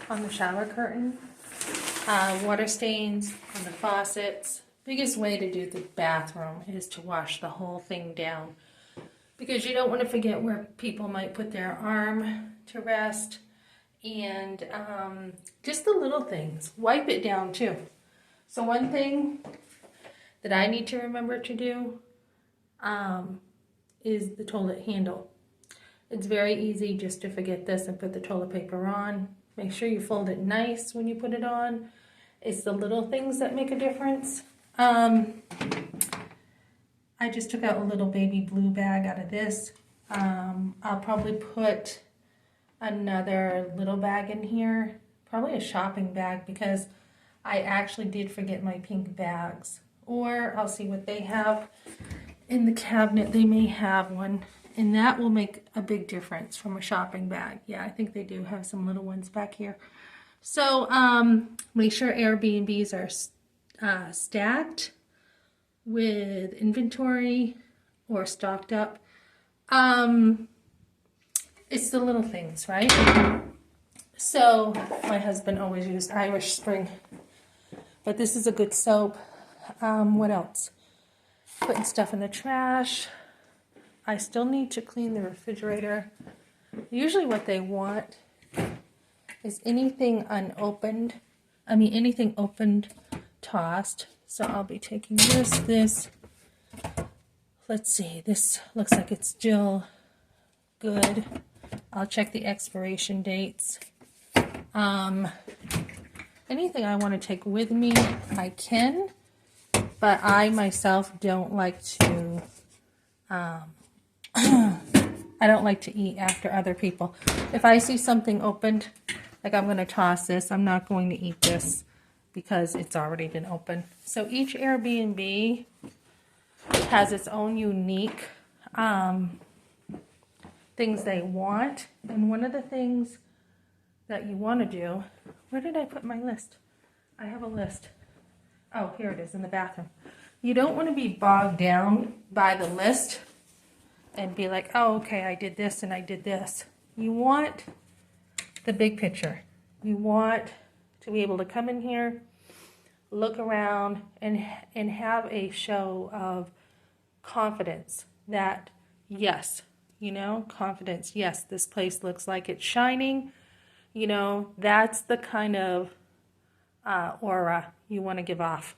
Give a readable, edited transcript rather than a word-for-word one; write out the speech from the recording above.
on the shower curtain, water stains on the faucets. Biggest way to do the bathroom is to wash the whole thing down, because you don't want to forget where people might put their arm to rest, and just the little things. Wipe it down too. So one thing that I need to remember to do is the toilet handle. It's very easy just to forget this and put the toilet paper on. Make sure you fold it nice when you put it on. It's the little things that make a difference. I just took out a little baby blue bag out of this. I'll probably put another little bag in here, probably a shopping bag, because I actually did forget my pink bags. Or I'll see what they have in the cabinet. They may have one, and that will make a big difference from a shopping bag. Yeah, I think they do have some little ones back here. So make sure Airbnbs are stacked with inventory or stocked up. It's the little things, right? So my husband always used Irish Spring, but this is a good soap. What else? Putting stuff in the trash. I still need to clean the refrigerator. Usually what they want is anything unopened. Anything opened, tossed. So I'll be taking this. Let's see, this looks like it's still good. I'll check the expiration dates. Anything I want to take with me, I can, but I myself don't like to, I don't like to eat after other people. If I see something opened, like I'm going to toss this, I'm not going to eat this because it's already been opened. So each Airbnb has its own unique things they want. And one of the things that you want to do, where did I put my list? I have a list. Oh, here it is in the bathroom. You don't want to be bogged down by the list and be like, oh, okay, I did this and I did this. You want the big picture. You want to be able to come in here, look around, and have a show of confidence that, yes, confidence, yes, this place looks like it's shining. That's the kind of aura you want to give off.